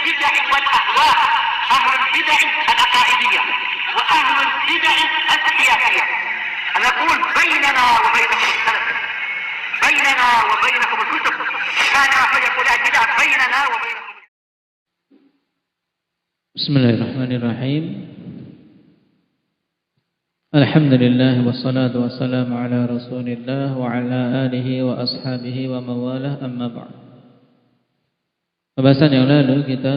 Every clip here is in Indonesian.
البدع والأهواء، أهل البدع العقائدية وأهل البدع السياسية. أنا أقول بيننا وبينكم السلف، بيننا وبينكم الكتب، كان فيقول البدع بيننا وبينكم. Bismillahirrahmanirrahim. Alhamdulillah wassalatu wassalamu ala Rasulillah wa ala alihi wa ashabihi wa mawalah, amma ba'd. Pembahasan yang lalu kita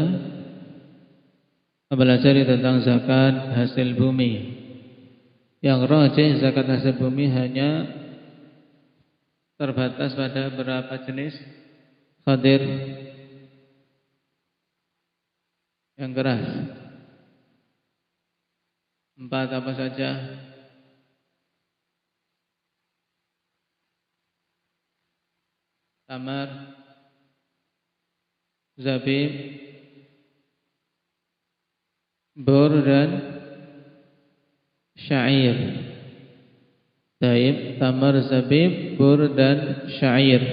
mempelajari tentang zakat hasil bumi. Yang rajih zakat hasil bumi hanya terbatas pada beberapa jenis khadir yang keras. 4 apa saja? Tamar, zabib, bur dan syair. Taib, tamar, zabib, bur dan syair.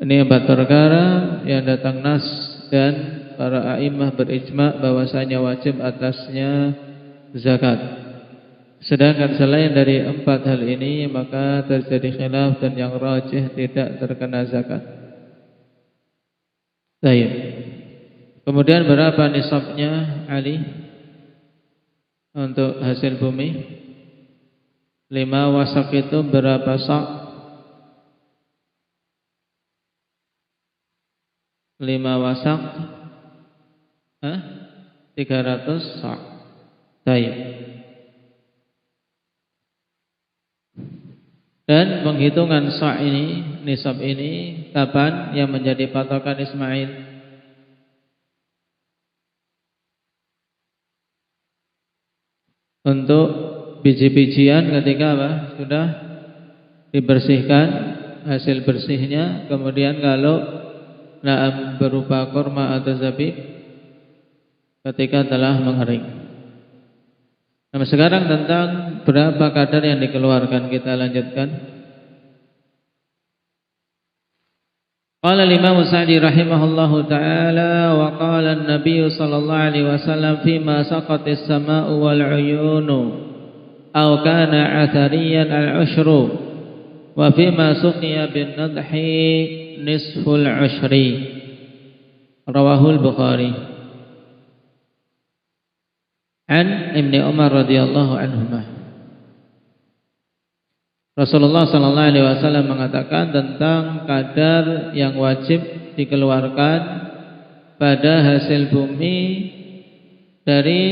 Ini 4 perkara yang datang nas dan para a'imah berijma' bahwasanya wajib atasnya zakat. Sedangkan selain dari 4 hal ini maka terjadi khilaf dan yang rajih tidak terkena zakat. Baik. Kemudian berapa nisabnya Ali untuk hasil bumi? 5 wasak itu berapa sak? 5 wasak 300 sak. Baik. Dan penghitungan sak ini, nisab ini kapan yang menjadi patokan Ismail? Untuk biji-bijian ketika apa? Sudah dibersihkan hasil bersihnya, kemudian kalau berupa kurma atau zabib ketika telah mengering. Nah, sekarang tentang berapa kadar yang dikeluarkan kita lanjutkan. Qala al-Imam Sa'di rahimahullahu taala wa qala an-nabiy sallallahu alaihi wasallam fima saqatis samaa'u wal 'uyunu aw kana 'athariyan al-'ushru wa fima suqiya bin nadhi nisful 'ushri. Rawahul Bukhari. An Ibnu Umar radhiyallahu anhuma. Rasulullah sallallahu alaihi wasallam mengatakan tentang kadar yang wajib dikeluarkan pada hasil bumi dari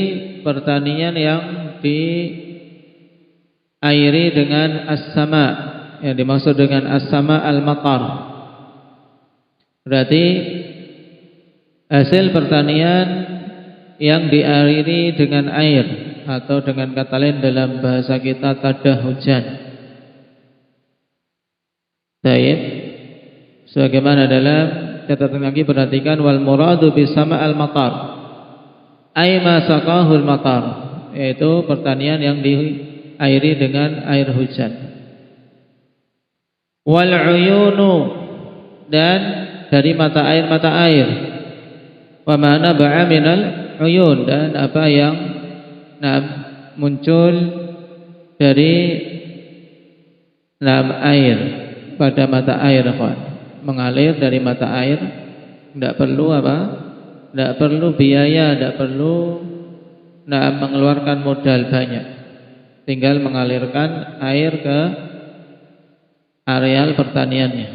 pertanian yang diairi dengan as-sama. Yang dimaksud dengan as-sama al-matar. Berarti hasil pertanian yang diairi dengan air atau dengan kata lain dalam bahasa kita tadah hujan. Baik. Sebagaimana dalam catatan kaki perhatikan wal muradu bisama al matar. Ay ma saqahul matar, yaitu pertanian yang diairi dengan air hujan. Wal uyunu, dan dari mata air. Wa ma naba'a minal uyun, dan apa yang muncul dari air pada mata air, mengalir dari mata air. Tidak perlu apa? Tidak perlu biaya, tidak perlu mengeluarkan modal banyak. Tinggal mengalirkan air ke areal pertaniannya.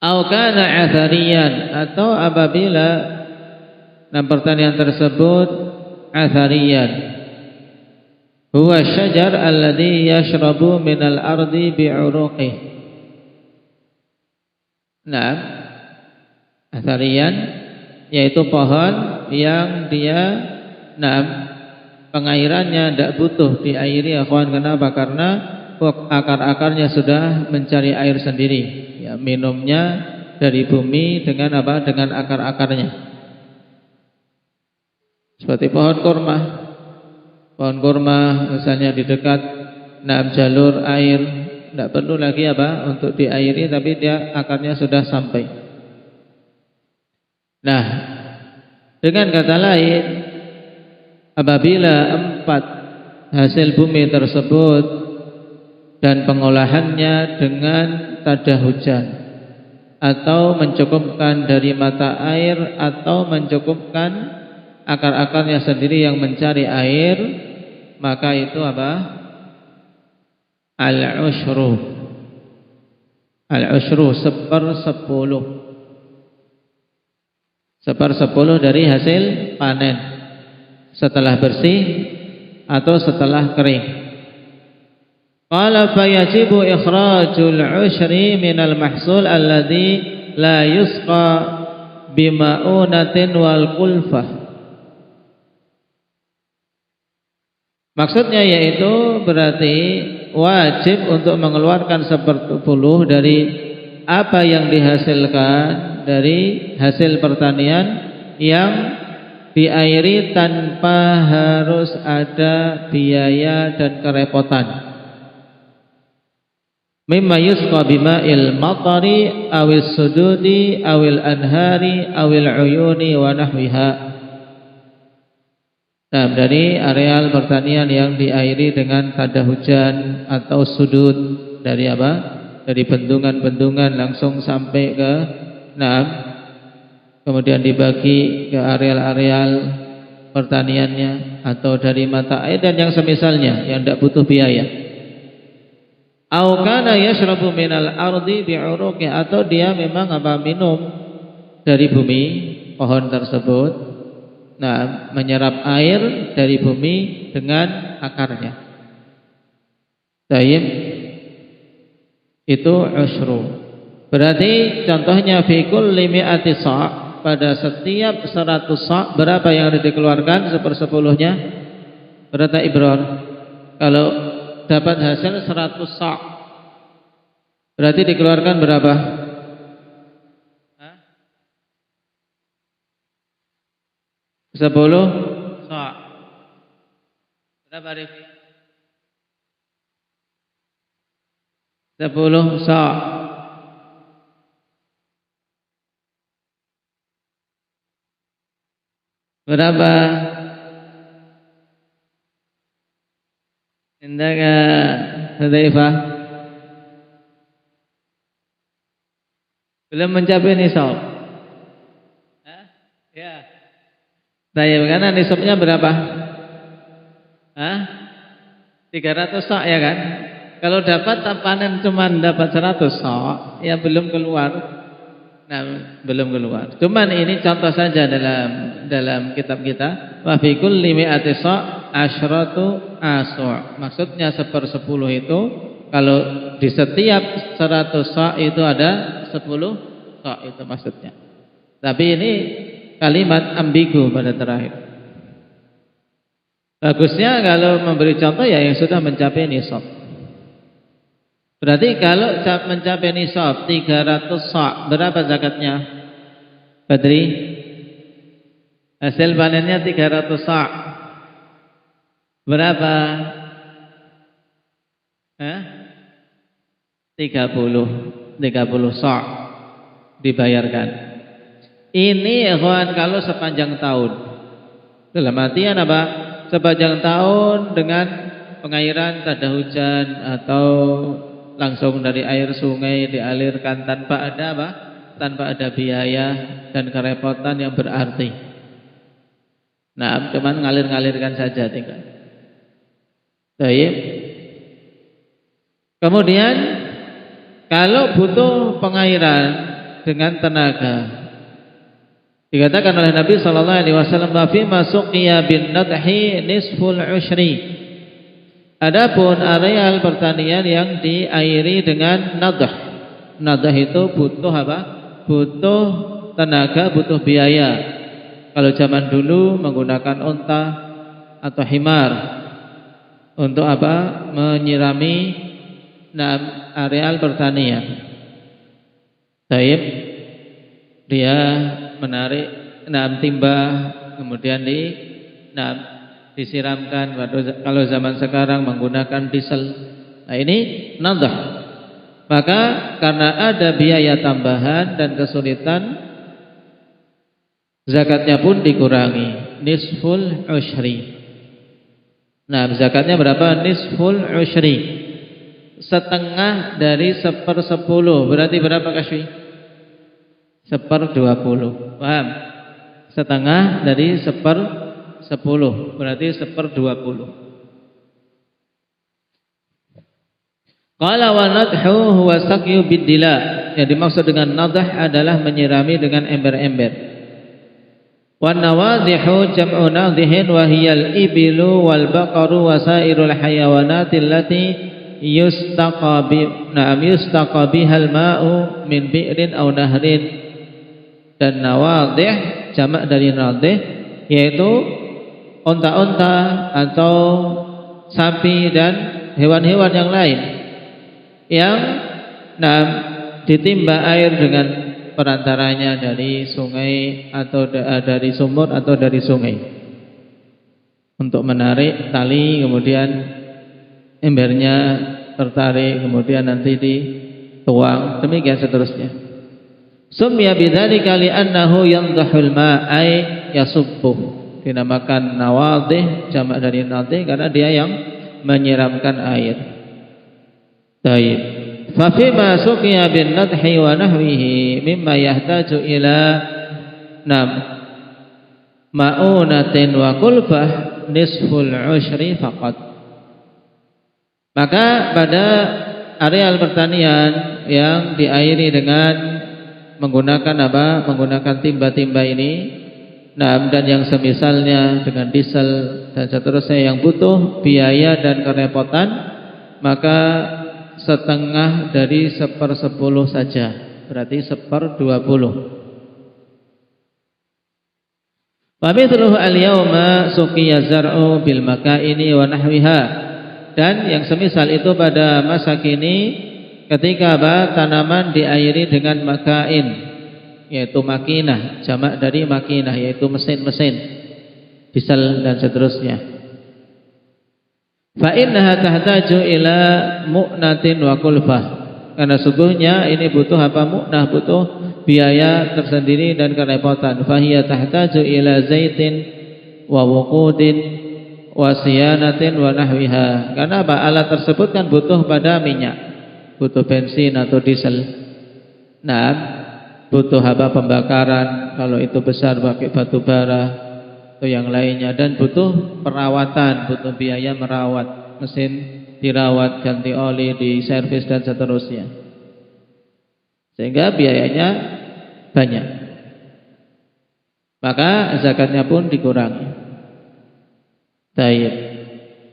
Au kana athariyan, atau apabila pertanian tersebut athariyan, huwa syajar alladhi yashrabu minal ardi bi'uruqih. Athariyan yaitu pohon yang dia pengairannya tidak butuh diairi, akhwan. Kenapa? Karena akar-akarnya sudah mencari air sendiri, ya, minumnya dari bumi dengan apa? Dengan akar-akarnya. Seperti pohon kurma. Pohon kurma misalnya di dekat jalur air, tidak perlu lagi apa? Untuk diairi, tapi dia akarnya sudah sampai. Nah, dengan kata lain, apabila 4 hasil bumi tersebut dan pengolahannya dengan tada hujan, atau mencukupkan dari mata air, atau mencukupkan akar-akarnya sendiri yang mencari air, maka itu apa? Al-ushru. Al-ushru 1/10. 1/10 dari hasil panen setelah bersih atau setelah kering. Qala fayajibu ikhrajul ushri minal mahsul alladhi la yusqa bima'unatin wal kulfah. Maksudnya yaitu berarti wajib untuk mengeluarkan 1/10 dari apa yang dihasilkan dari hasil pertanian yang diairi tanpa harus ada biaya dan kerepotan. Mimma yusqa bima'il matari awil sududi awil anhari awil uyuni wa nahwiha. Nah, dari areal pertanian yang diairi dengan tada hujan atau sudut, dari apa? Dari bendungan-bendungan langsung sampai ke kemudian dibagi ke areal-areal pertaniannya, atau dari mata air dan yang semisalnya yang tidak butuh biaya. Au kana yashrabu minal ardi bi'uruqi, atau dia memang minum dari bumi pohon tersebut. Nah, menyerap air dari bumi dengan akarnya. Tayyib, itu ushru. Berarti contohnya fi kulli mi'ati sa', pada setiap 100 sa' berapa yang harus dikeluarkan 1/10-nya? Berapa Ibror? Kalau dapat hasil 100 sa', berarti dikeluarkan berapa? 10 sa'. Berapa Arif? 10 sa'. Berapa? Indaka Hudzaifah belum mencapai nisab. Ya. Saya karena nisabnya berapa? 300 sa' ya kan? Kalau dapat panen cuma dapat 100 sa', ya belum keluar. Nah, belum keluar. Cuman ini contoh saja dalam kitab kita. Wa fi kulli mi'ati sa' asyratu asu'. Maksudnya 1/10 itu kalau di setiap 100 sa' itu ada 10 sa' itu maksudnya. Tapi ini kalimat ambigu pada terakhir. Bagusnya kalau memberi contoh ya yang sudah mencapai nisab. Berarti kalau mencapai nisab 300 sa', berapa zakatnya? Badri? Hasil panennya 300 sa'. Berapa? 30 sa' dibayarkan. Ini ikhwan kalau sepanjang tahun. Dalam artian apa? Sepanjang tahun dengan pengairan tada hujan atau langsung dari air sungai dialirkan tanpa ada apa? Tanpa ada biaya dan kerepotan yang berarti. Nah, cuman ngalir-ngalirkan saja tinggal. Baik. Kemudian kalau butuh pengairan dengan tenaga, dikatakan oleh Nabi sallallahu alaihi wasallam, "Fi masuqiya bin nadhi nisful ushri." Adapun areal pertanian yang diairi dengan nadah. Nadah itu butuh apa? Butuh tenaga, butuh biaya. Kalau zaman dulu menggunakan unta atau himar untuk apa? Menyirami areal pertanian. Taib, dia menarik timba, kemudian disiramkan. Kalau zaman sekarang menggunakan diesel. Nah, ini nadah. Maka karena ada biaya tambahan dan kesulitan, zakatnya pun dikurangi, nisful ushri. Nah, zakatnya berapa? Nisful ushri, setengah dari 1/10. Berarti berapa Kaswi? 1/20. Paham? Setengah dari 1/10 berarti 1/20. Qala wa nadhu huwa saqyu bid-dila. Yang dimaksud dengan nadah adalah menyirami dengan ember-ember. Wa nawadhihu jam'u nadhihin wa hiyal ibilu wal baqaru wa sairul hayawanati allati yustaqa bihal ma'u min bi'rin aw nahrin. Dan nawadhih jamak dari nadhih yaitu onta-onta atau sapi dan hewan-hewan yang lain yang ditimba air dengan perantaranya dari sungai atau dari sumur atau dari sungai untuk menarik tali, kemudian embernya tertarik, kemudian nanti dituang, demikian seterusnya. Sumya bidzalika li'annahu yandhahul ma'a yasubbuh. Dinamakan nawadhih jamak dari nadhih karena dia yang menyiramkan air. Baik. Fa fi ma suqiya bin nadhi wa nahwihi mimma yahtaju ila ma'unatin wa kulfah nisful ushri faqat. Maka pada areal pertanian yang diairi dengan menggunakan apa? Menggunakan timba-timba ini, dan yang semisalnya dengan diesel dan seterusnya yang butuh biaya dan kerepotan, maka setengah dari 1/10 saja, berarti 1/20. Famithluhu al-yawma suqiya zar'u bil makaini wa nahwiha. Dan yang semisal itu pada masa kini ketika tanaman diairi dengan makain, yaitu makinah, jamak dari makinah, yaitu mesin-mesin, diesel dan seterusnya. Fa innaha tahtaju ila mu'natin wa kulfah. Karena sungguhnya ini butuh apa? Mu'nah, butuh biaya tersendiri dan kerepotan. Fa hiya tahtaju ila zaitin wa wuqudin wa siyanatin wa nahwiha. Karena apa? Alat tersebut kan butuh pada minyak, butuh bensin atau diesel. Butuh apa? Pembakaran, kalau itu besar pakai batu bara atau yang lainnya, dan butuh perawatan, butuh biaya merawat mesin, dirawat, ganti oli, diservis dan seterusnya, sehingga biayanya banyak. Maka zakatnya pun dikurangi. Baik.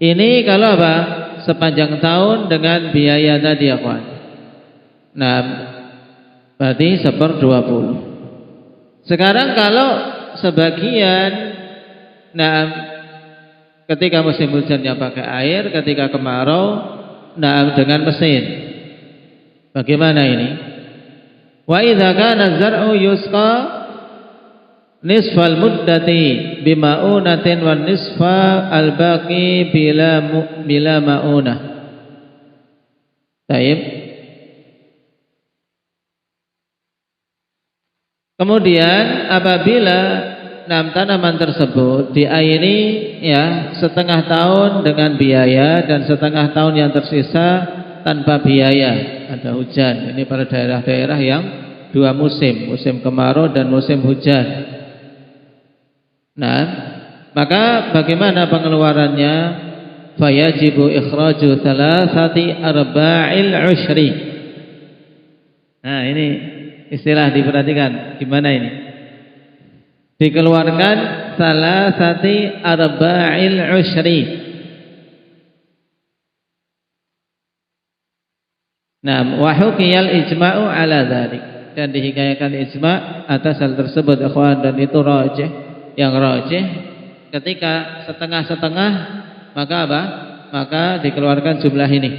Ini kalau apa? Sepanjang tahun dengan biaya tadi ya kawan. Berarti 1/20. Sekarang kalau sebagian ketika musim hujannya pakai air, ketika kemarau dengan mesin. Bagaimana ini? Wa idza kana zar'u yusqa nisfal muddati bima'unatin wan nisfa al-baqi bila ma'unah. Baik. Kemudian apabila tanaman tersebut diairi ya setengah tahun dengan biaya dan setengah tahun yang tersisa tanpa biaya, ada hujan. Ini pada daerah-daerah yang dua musim, musim kemarau dan musim hujan. Maka bagaimana pengeluarannya? Fayajibu ikhraju thalathati arba'il ushri. Ini istilah diperhatikan. Gimana ini? Dikeluarkan thalathati arba'il ushri. Wa hukiyal ijma'u ala dzalik. Dan dihikayakan ijma' atas hal tersebut ikhwan, dan itu rajih, yang rajih ketika setengah-setengah maka apa? Maka dikeluarkan jumlah ini.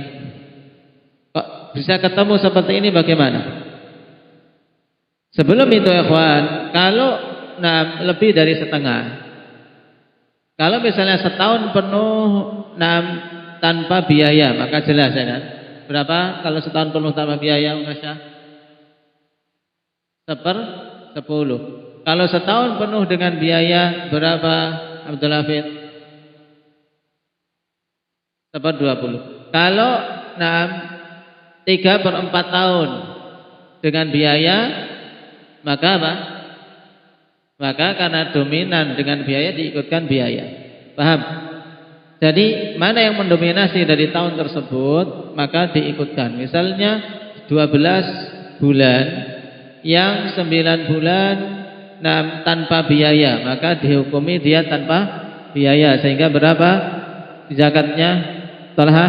Kok bisa ketemu seperti ini bagaimana? Sebelum itu ikhwan, kalau lebih dari setengah, kalau misalnya setahun penuh tanpa biaya, maka jelas ya kan? Berapa kalau setahun penuh tanpa biaya, Masya? 1/10. Kalau setahun penuh dengan biaya berapa Abdul Hafid? 20. Kalau 3/4 tahun dengan biaya, maka apa? Maka karena dominan dengan biaya diikutkan biaya. Paham? Jadi mana yang mendominasi dari tahun tersebut maka diikutkan. Misalnya 12 bulan, yang 9 bulan tanpa biaya, maka dihukumi dia tanpa biaya. Sehingga berapa zakatnya? Talha?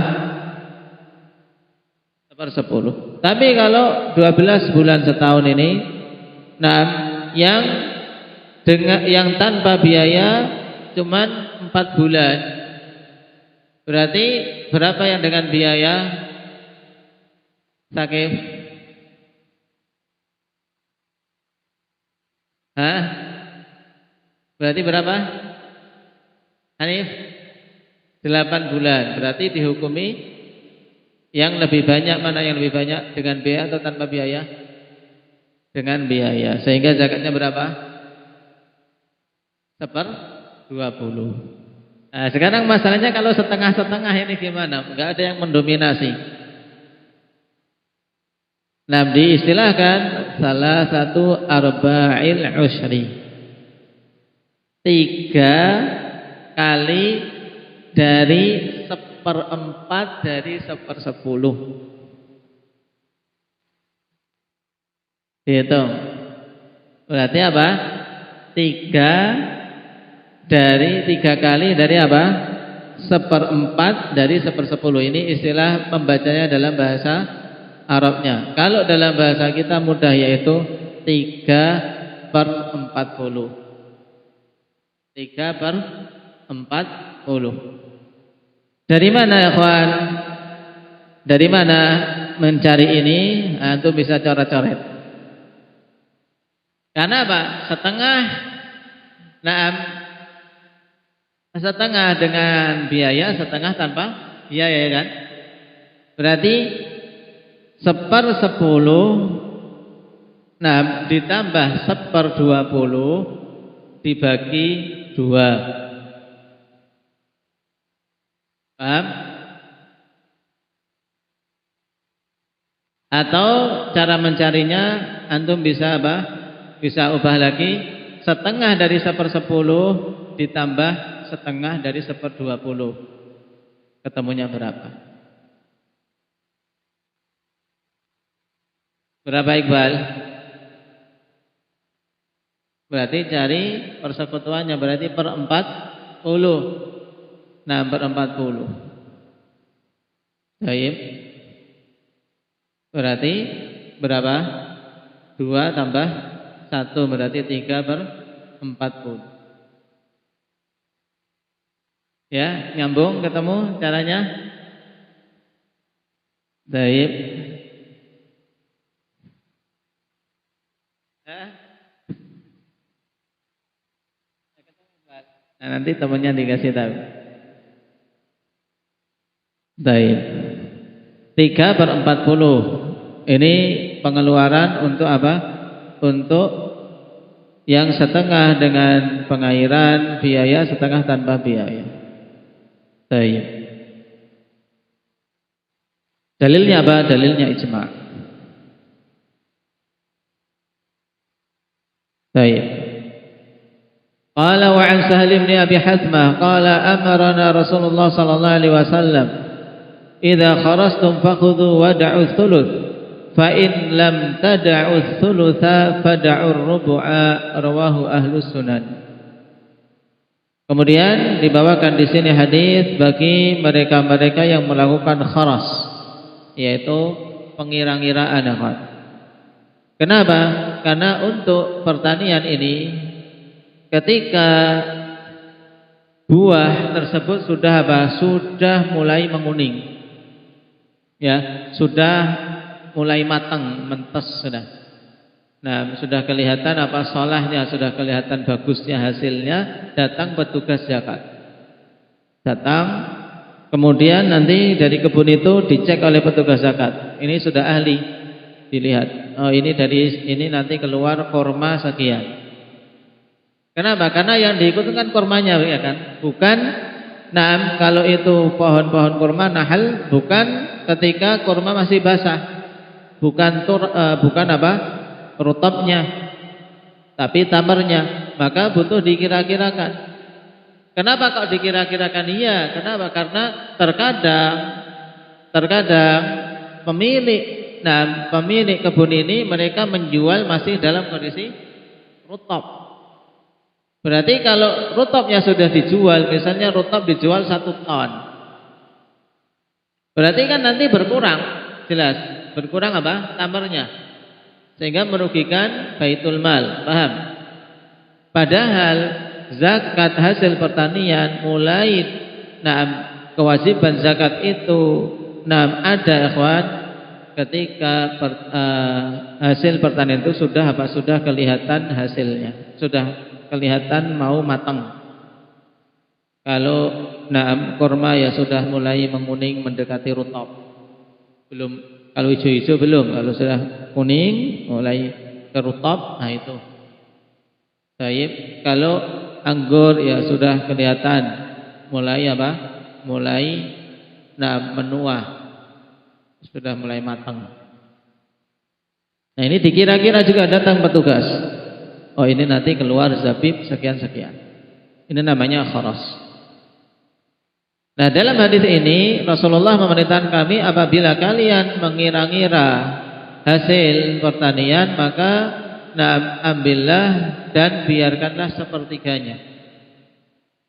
1/10. Tapi kalau 12 bulan setahun ini, yang tanpa biaya cuman 4 bulan. Berarti berapa yang dengan biaya? Sakif? Berarti berapa? Hanif? 8 bulan. Berarti dihukumi yang lebih banyak. Mana yang lebih banyak? Dengan biaya atau tanpa biaya? Dengan biaya. Sehingga zakatnya berapa? 1/20. Nah, sekarang masalahnya kalau setengah-setengah ini gimana? Enggak ada yang mendominasi. Nah, diistilahkan salah satu arba'il usyri. 3 kali dari 1/4 dari 1/10. Dihitung. Berarti apa? 3 kali dari apa? 1/4 dari 1/10. Ini istilah pembacanya dalam bahasa Arabnya. Kalau dalam bahasa kita mudah, yaitu 3/40. 3/40. Dari mana ya kawan? Dari mana mencari ini? Antum bisa coret-coret. Karena apa? Setengah dengan biaya, setengah tanpa biaya, kan? Berarti 1/10 ditambah 1/20 dibagi 2. Paham? Atau cara mencarinya antum bisa apa? Bisa ubah lagi, setengah dari 1/10 ditambah setengah dari 1/20. Ketemunya berapa? Berapa Iqbal? Berarti cari persekutuannya, berarti 1/40. 1/40. Baik. Berarti berapa? 2 tambah 1 berarti 3/40. Ya, nyambung, ketemu caranya? Baik. Nah, nanti temannya dikasih tahu. Baik. 3/40. Ini pengeluaran untuk apa? Untuk yang setengah dengan pengairan biaya, setengah tanpa biaya. Baik. Dalilnya apa? Dalilnya ijma'. Baik. Qala wa 'an Sahal bin Abi Hathmah qala amarna Rasulullah sallallahu alaihi wasallam idza kharastum fakhudhu wad'u thuluth fa in lam tad'u thulutha fad'u ar-rubu'a rawahu ahlus sunan. Kemudian dibawakan di sini hadis bagi mereka-mereka yang melakukan kharas, yaitu pengira-ngiraan. Kenapa? Karena untuk pertanian ini, ketika buah tersebut sudah apa? Sudah mulai menguning, ya, sudah mulai matang, mentes sudah. Nah, sudah kelihatan apa solahnya, sudah kelihatan bagusnya hasilnya, datang petugas zakat. Datang, kemudian nanti dari kebun itu dicek oleh petugas zakat. Ini sudah ahli, dilihat. Oh, ini nanti keluar korma sekian. Kenapa? Karena yang diikut kan kurmanya, ya kan? Bukan, nah kalau itu pohon-pohon kurma nahal, bukan ketika kurma masih basah, bukan apa? Rutubnya, tapi tamarnya. Maka butuh dikira-kirakan. Kenapa kok dikira-kirakan? Iya, kenapa? Karena terkadang pemilik kebun ini mereka menjual masih dalam kondisi rutub. Berarti kalau rutubnya sudah dijual, misalnya rutub dijual 1 ton, berarti kan nanti berkurang, jelas berkurang apa? Tamarnya, sehingga merugikan baitul mal, paham? Padahal zakat hasil pertanian mulai kewajiban zakat itu ada, ikhwan, ketika hasil pertanian itu sudah kelihatan hasilnya, sudah kelihatan mau matang. Kalau kurma ya sudah mulai menguning mendekati rutub. Belum, kalau hijau-hijau belum, kalau sudah kuning mulai ke rutub, nah itu. Baik, kalau anggur ya sudah kelihatan mulai apa? Mulai menua. Sudah mulai matang. Nah, ini dikira-kira juga datang petugas. Oh, ini nanti keluar zabib sekian-sekian. Ini namanya kharas. Nah, dalam hadis ini Rasulullah memerintahkan kami apabila kalian mengira-ngira hasil pertanian, maka ambillah dan biarkanlah sepertiganya.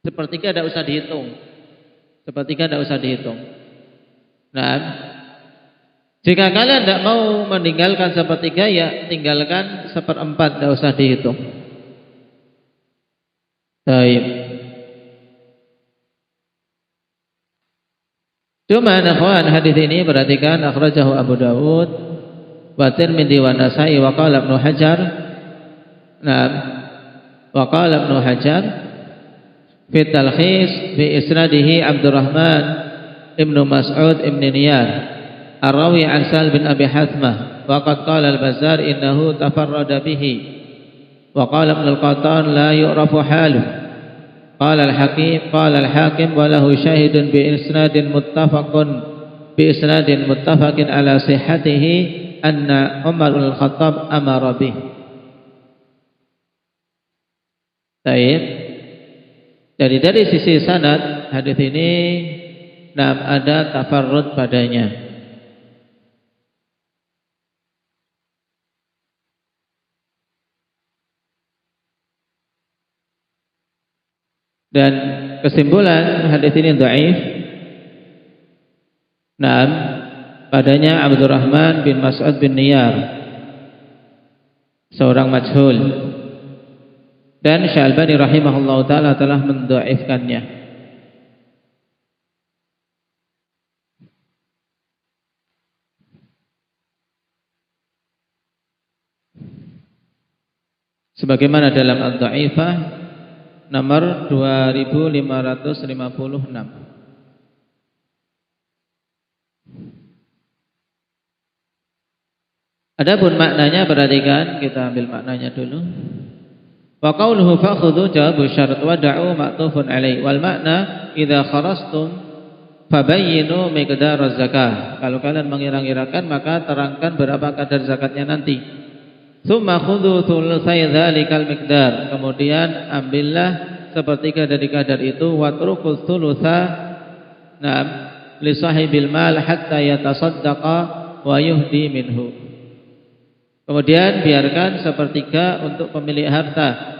Sepertiga tidak usah dihitung. Nah, jika kalian tidak mau meninggalkan sepertiga, ya tinggalkan 1/4, tidak usah dihitung. Baik. Cuma ikhwan, hadis ini perhatikan, akhrajahu Abu Dawud wa Tirmidzi wa Nasa'i wa qala Ibnu Hajar. Nah, wa qala Ibnu Hajar fi talkhis bi isnadihi Abdurrahman Ibnu Mas'ud Ibn Niyar Ar-Rawi an Sal bin Abi Hathmah wa qad qala al-Bazzar innahu tafarrada bihi wa qala Ibn al-Qattan la yu'rafu haluhu qala al-Hakim wa lahu syahidun bi isnadin muttafaqin ala sihhatihi anna Umar bin Khattab amara bih. Baik. Jadi dari sisi sanad hadis ini ada tafarrud padanya. Dan kesimpulan hadis ini dhaif. Padanya Abdurrahman bin Mas'ud bin Niyar, seorang majhul. Dan Syalbani rahimahullah ta'ala telah mendhaifkannya. Sebagaimana dalam Ad-Dha'ifah nomor 2556. Adapun maknanya, perhatikan, kita ambil maknanya dulu. Wa qauluhu fa'khudhu jawabu syarat wa da'u ma'tufun alaih. Wal makna idza kharastum fabayyinu miqdar zakah. Kalau kalian mengira-ngirakan, maka terangkan berapa kadar zakatnya nanti. Tsumma khudhu thulutsai dzalikal miqdar. Kemudian ambillah sepertiga dari kadar itu, watruku thulutsa li sahibil mal hatta yatasaddaqa wa yuhdi minhu. Kemudian biarkan sepertiga untuk pemilik harta.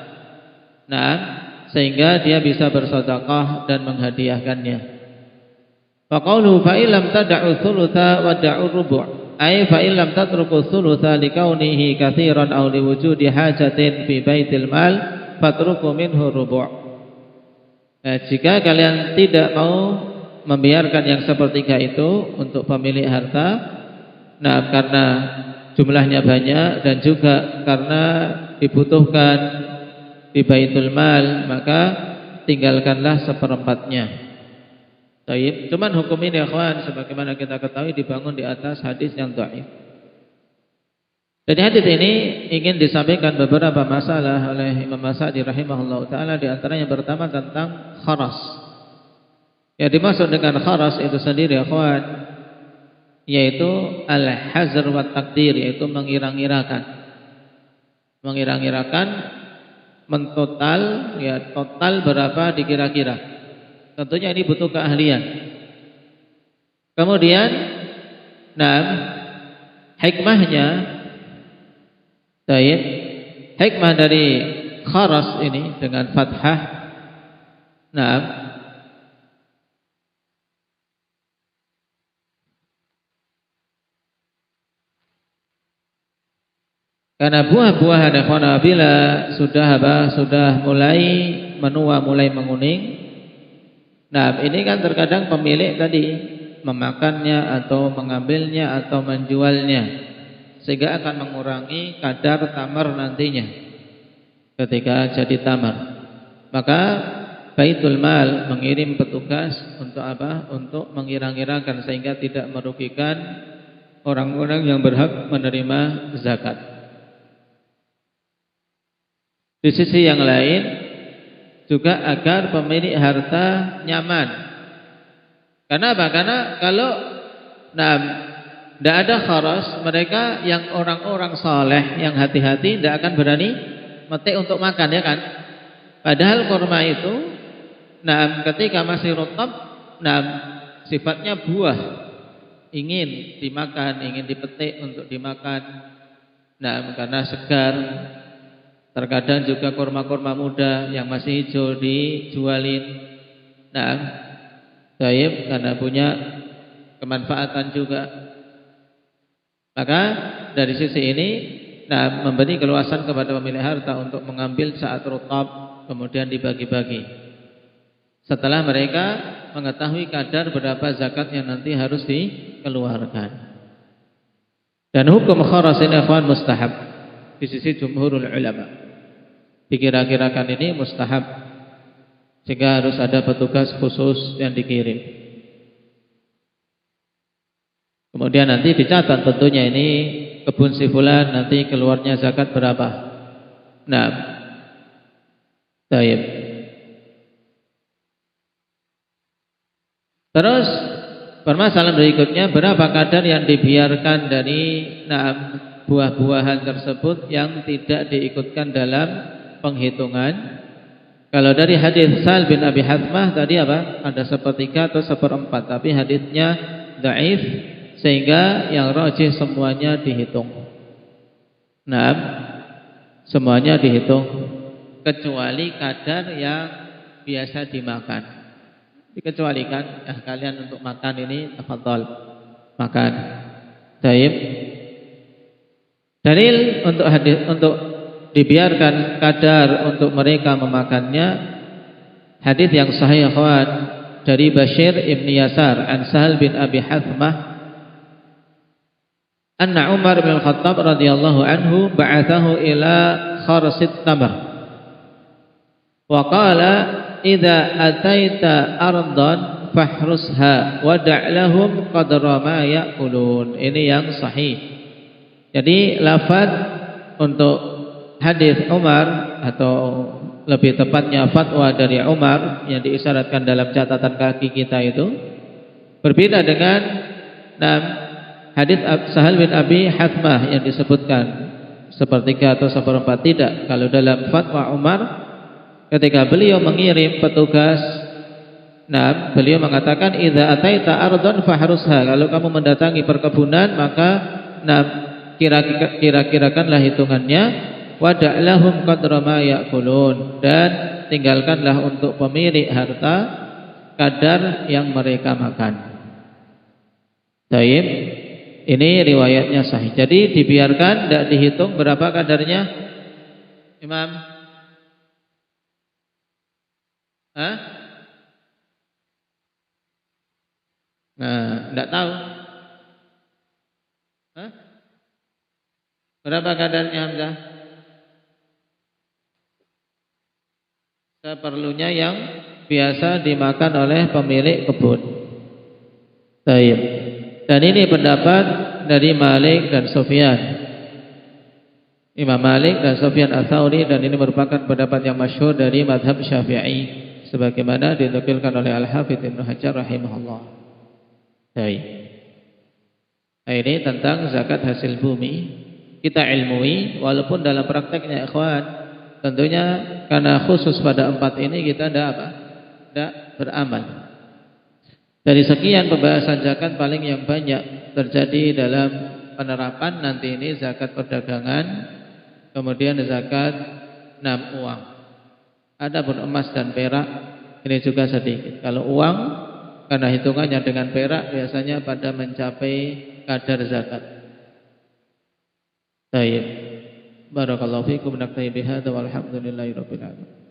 Sehingga dia bisa bersedekah dan menghadiahkannya. Fa qawluhu fa illam tad'u thulutsa wa da'u rubu'. Ai fa illam tatruku thulutsa likaunihi katsiran aw liwujudi hajatin fi baitil mal fatruku minhu rubu'. Jika kalian tidak mau membiarkan yang sepertiga itu untuk pemilik harta, karena jumlahnya banyak dan juga karena dibutuhkan di baitul mal, maka tinggalkanlah 1/4-nya. Baik, cuman hukum ini, ikhwan, sebagaimana kita ketahui dibangun di atas hadis yang dhaif. Dari hadis ini ingin disampaikan beberapa masalah oleh Imam As-Sa'di rahimahullah taala, di antaranya pertama tentang kharas. Yang dimaksud dengan kharas itu sendiri akhwan, yaitu al-hazr wa takdir, yaitu mengira-ngirakan. Mengira-ngirakan, mentotal, ya total berapa dikira-kira. Tentunya ini butuh keahlian. Kemudian, hikmahnya, hikmah dari kharas ini dengan fathah, karena buah-buahan apabila sudah mulai menua, mulai menguning. Ini kan terkadang pemilik tadi memakannya atau mengambilnya atau menjualnya, sehingga akan mengurangi kadar tamar nantinya ketika jadi tamar. Maka Baitul Mal mengirim petugas untuk apa? Untuk mengira-ngirakan sehingga tidak merugikan orang-orang yang berhak menerima zakat. Di sisi yang lain juga agar pemilik harta nyaman. Karena apa? Karena kalau tidak ada kharas, mereka yang orang-orang saleh yang hati-hati tidak akan berani metik untuk makan, ya kan? Padahal kurma itu ketika masih rutab, sifatnya buah, ingin dimakan, ingin dipetik untuk dimakan. Karena segar. Terkadang juga kurma-kurma muda yang masih hijau dijualin. Karena punya kemanfaatan juga. Maka dari sisi ini, memberi keluasan kepada pemilik harta untuk mengambil saat rutab, kemudian dibagi-bagi. Setelah mereka mengetahui kadar berapa zakat yang nanti harus dikeluarkan. Dan hukum kharas ini akhwan mustahab di sisi jumhurul ulama. Dikira-kirakan ini mustahab, sehingga harus ada petugas khusus yang dikirim. Kemudian nanti dicatat tentunya ini kebun si fulan nanti keluarnya zakat berapa. Baik. Terus permasalahan berikutnya, berapa kadar yang dibiarkan dari buah-buahan tersebut yang tidak diikutkan dalam penghitungan. Kalau dari hadis Sa'al bin Abi Hathmah tadi apa? Ada sepertiga atau seperempat, tapi hadisnya dhaif sehingga yang rajih semuanya dihitung. Semuanya dihitung kecuali kadar yang biasa dimakan. Dikecualikan, kalian untuk makan ini tafadhol makan. Baik. Dalil untuk hadis untuk dibiarkan kadar untuk mereka memakannya, hadis yang sahih akhwan dari Bashir ibn Yasar an Sahal bin Abi Hathmah anna Umar bin Khattab radhiyallahu anhu ba'athahu ila kharsit tamr wa qala idza ataita ardan fahrusha wa da'lahum qadra ma ya'kulun. Ini yang sahih. Jadi lafaz untuk hadis Umar, atau lebih tepatnya fatwa dari Umar yang diisyaratkan dalam catatan kaki kita itu berbeda dengan hadis Sahal bin Abi Hathmah yang disebutkan sepertiga atau seperempat. Tidak. Kalau dalam fatwa Umar, ketika beliau mengirim petugas, beliau mengatakan idza ataita ardhan fahrusha, kalau kamu mendatangi perkebunan maka kira-kirakanlah hitungannya, wada'lahum qadra ma ya'kulun, dan tinggalkanlah untuk pemilik harta kadar yang mereka makan. Baik, ini riwayatnya sahih. Jadi dibiarkan, tidak dihitung berapa kadarnya, Imam? Tidak tahu. Berapa kadarnya Hamzah? Seperlunya yang biasa dimakan oleh pemilik kebun. Baik. Dan ini pendapat dari Malik dan Sufyan. Imam Malik dan Sufyan Ats-Tsauri, dan ini merupakan pendapat yang masyhur dari mazhab Syafi'i sebagaimana dinukilkan oleh Al-Hafidz Ibnu Hajar rahimahullah. Baik. Ini tentang zakat hasil bumi kita ilmui, walaupun dalam prakteknya ikhwan tentunya karena khusus pada 4 ini kita tidak beramal. Dari sekian pembahasan zakat paling yang banyak terjadi dalam penerapan nanti ini zakat perdagangan, kemudian zakat uang. Adapun emas dan perak ini juga sedikit. Kalau uang karena hitungannya dengan perak biasanya pada mencapai kadar zakat. Baik. Barakallahu fiikum, naktafi bihadza walhamdulillahirabbil alamin.